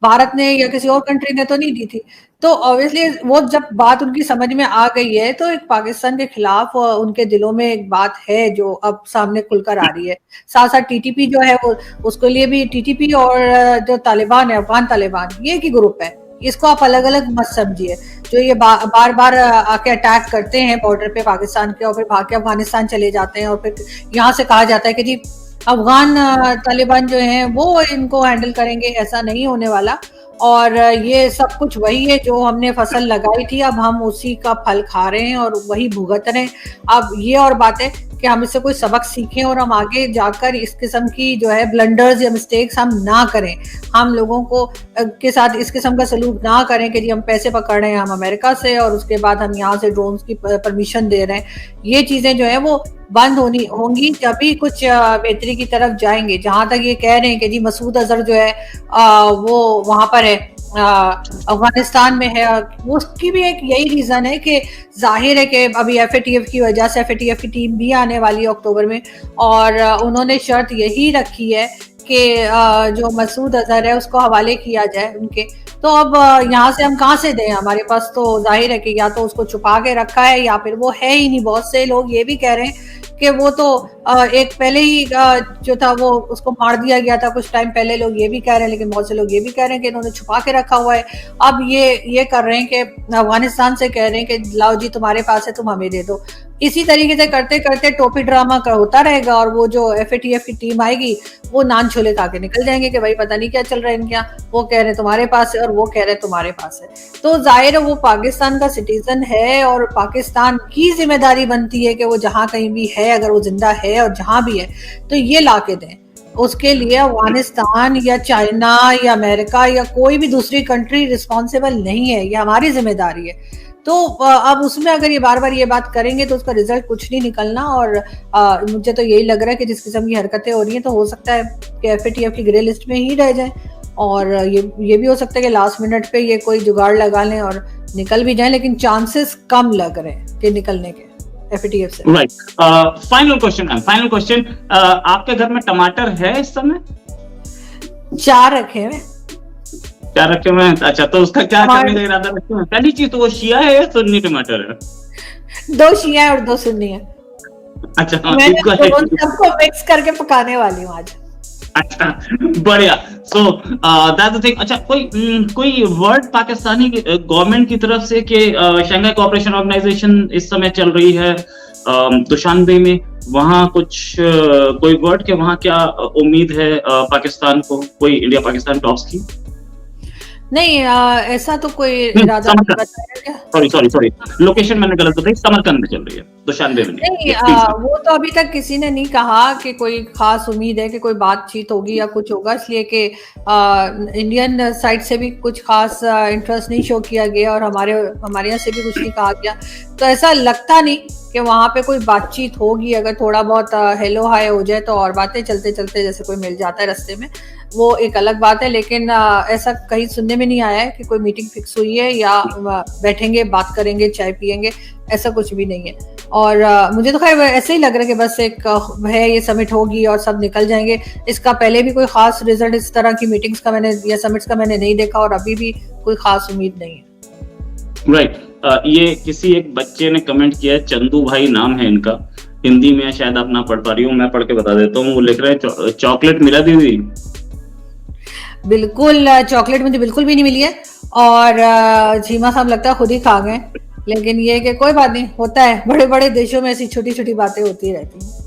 भारत ने या किसी और कंट्री ने तो नहीं दी थी। तो ऑब्वियसली वो जब बात उनकी समझ में आ गई है, तो एक पाकिस्तान के खिलाफ उनके दिलों में एक बात है जो अब सामने खुलकर आ रही है। साथ-साथ टीटीपी जो है वो उसके लिए भी टीटीपी और जो तालिबान है, अफ़गान तालिबान, ये एक ही ग्रुप है। इसको आप अलग-अलग मत समझिए। जो ये बार-बार आके अटैक करते हैं बॉर्डर पे पाकिस्तान के और फिर भाग के अफ़गानिस्तान चले जाते हैं और फिर यहाँ से कहा जाता है कि जी अफ़गान तालिबान जो हैं वो इनको हैंडल करेंगे, ऐसा नहीं होने वाला। और ये सब कुछ वही है जो हमने फसल लगाई थी, अब हम उसी का फल खा रहे हैं और वही भुगत रहे हैं। अब ये और बात है कि हम इससे कोई सबक सीखें और हम आगे जाकर इस किस्म की जो है ब्लंडर्स या मिस्टेक्स हम ना करें। हम लोगों को के साथ इस किस्म का सलूक ना करें कि जी हम पैसे पकड़ रहे हैं हम अमेरिका से और उसके बाद हम यहाँ से ड्रोन्स की परमिशन दे रहे हैं। ये चीज़ें जो है वो बंद होंगी जभी कुछ बेहतरी की तरफ जाएंगे। जहां तक ये कह रहे हैं कि जी मसूद अजहर जो है वो वहां पर है अफगानिस्तान में है, उसकी भी एक यही रीजन है कि जाहिर है कि अभी एफएटीएफ की वजह से एफएटीएफ की टीम भी आने वाली है अक्टूबर में और उन्होंने शर्त यही रखी है कि जो मसूद अजहर है उसको हवाले किया जाए उनके। तो अब यहाँ से हम कहाँ से दें, हमारे पास तो जाहिर है कि या तो उसको छुपा के रखा है या फिर वो है ही नहीं। बहुत से लोग ये भी कह रहे हैं कि वो तो एक पहले ही जो था वो उसको मार दिया गया था कुछ टाइम पहले, लोग ये भी कह रहे हैं। लेकिन बहुत से लोग ये भी कह रहे हैं कि इन्होंने छुपा के रखा हुआ है। अब ये कर रहे हैं कि अफगानिस्तान से कह रहे हैं कि लाओ जी तुम्हारे पास है, तुम हमें दे दो। इसी तरीके से करते करते टोपी ड्रामा का होता रहेगा और वो जो एफएटीएफ की टीम आएगी वो नान छोले खा के निकल जाएंगे कि भाई पता नहीं क्या चल रहा है इनके यहाँ। वो कह रहे हैं तुम्हारे पास है और वो कह रहे हैं तुम्हारे पास है। तो जाहिर है वो पाकिस्तान का सिटीजन है और पाकिस्तान की जिम्मेदारी बनती है कि वो जहां कहीं भी है, अगर वो जिंदा है और जहां भी है तो ये ला के दें। उसके लिए अफगानिस्तान या चाइना या अमेरिका या कोई भी दूसरी कंट्री रिस्पॉन्सिबल नहीं है, ये हमारी जिम्मेदारी है। तो अब उसमें अगर ये बार बार ये बात करेंगे तो उसका रिजल्ट कुछ नहीं निकलना। और मुझे तो यही लग रहा है कि जिस किस्म की हरकतें हो रही हैं तो हो सकता है कि एफएटीएफ की ग्रे लिस्ट में ही रह जाए और ये भी हो सकता है कि लास्ट मिनट पे ये कोई जुगाड़ लगा लें और निकल भी जाए, लेकिन चांसेस कम लग रहे हैं कि निकलने के एफएटीएफ से। Right, final question ma'am, final question, आपके घर में टमाटर है इस समय? 4 रखे हुए। 4 रखे हुए हैं, अच्छा। तो उसका क्या करने का इरादा रखते हैं? पहली चीज तो वो शिया है या सुन्नी टमाटर है? 2 शिया है और 2 सुन्नी है। अच्छा, मैं सबको मिक्स करके पकाने वाली हूँ आज। अच्छा, बढ़िया। So that's the thing. अच्छा, कोई वर्ड पाकिस्तानी गवर्नमेंट की तरफ से कि शंघाई कोऑपरेशन ऑर्गेनाइजेशन इस समय चल रही है दुशानबे में, वहाँ कुछ कोई वर्ड के वहाँ क्या उम्मीद है पाकिस्तान को, कोई इंडिया पाकिस्तान टॉक्स की? नहीं, ऐसा तो कोई इरादा नहीं बताया क्या? सॉरी, लोकेशन मैंने गलत बताई, समरकंद में चल रही है, दुशानबे में नहीं। वो तो अभी तक किसी ने नहीं कहा कि कोई खास उम्मीद है कि कोई बातचीत होगी या कुछ होगा, इसलिए कि इंडियन साइड से भी कुछ खास इंटरेस्ट नहीं शो किया गया और हमारे यहाँ से भी कुछ नहीं कहा गया। तो ऐसा लगता नहीं कि वहाँ पे कोई बातचीत होगी। अगर थोड़ा बहुत हेलो हाय हो जाए तो और बातें चलते चलते जैसे कोई मिल जाता है रास्ते में, वो एक अलग बात है। लेकिन ऐसा कहीं सुनने में नहीं आया है कि कोई मीटिंग फिक्स हुई है या बैठेंगे बात करेंगे चाय पियेंगे, ऐसा कुछ भी नहीं है। और मुझे तो खैर ऐसे ही लग रहा है कि बस एक है ये समिट होगी और सब निकल जाएंगे। इसका पहले भी कोई खास रिजल्ट इस तरह की मीटिंग्स का मैंने या समिट्स का मैंने नहीं देखा और अभी भी कोई खास उम्मीद नहीं है। राइट, ये किसी एक बच्चे ने कमेंट किया है, चंदू भाई नाम है इनका, हिंदी में शायद आप ना पढ़ पा रही हूँ, मैं पढ़ के बता देता हूँ। वो लिख रहे हैं चॉकलेट मिला दीदी? बिल्कुल, चॉकलेट मुझे बिल्कुल भी नहीं मिली है और चीमा साहब लगता है खुद ही खा गए। लेकिन ये कि कोई बात नहीं, होता है, बड़े बड़े देशों में ऐसी छोटी छोटी बातें होती रहती हैं।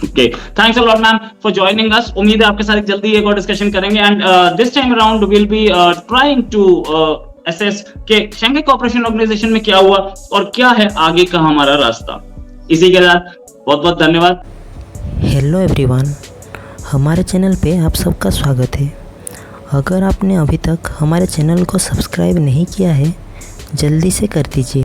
Okay, thanks a lot ma'am for joining us. उम्मीद है आपके साथ जल्दी एक और डिस्कशन करेंगे and this time around we'll be trying to assess कि शंघाई कोऑपरेशन ऑर्गेनाइजेशन में क्या हुआ और क्या है आगे का हमारा रास्ता। इसी के साथ बहुत बहुत धन्यवाद। हेलो एवरीवन, हमारे चैनल पे आप सबका स्वागत है। अगर आपने अभी तक हमारे चैनल को सब्सक्राइब नहीं किया है, जल्दी से कर दीजिए।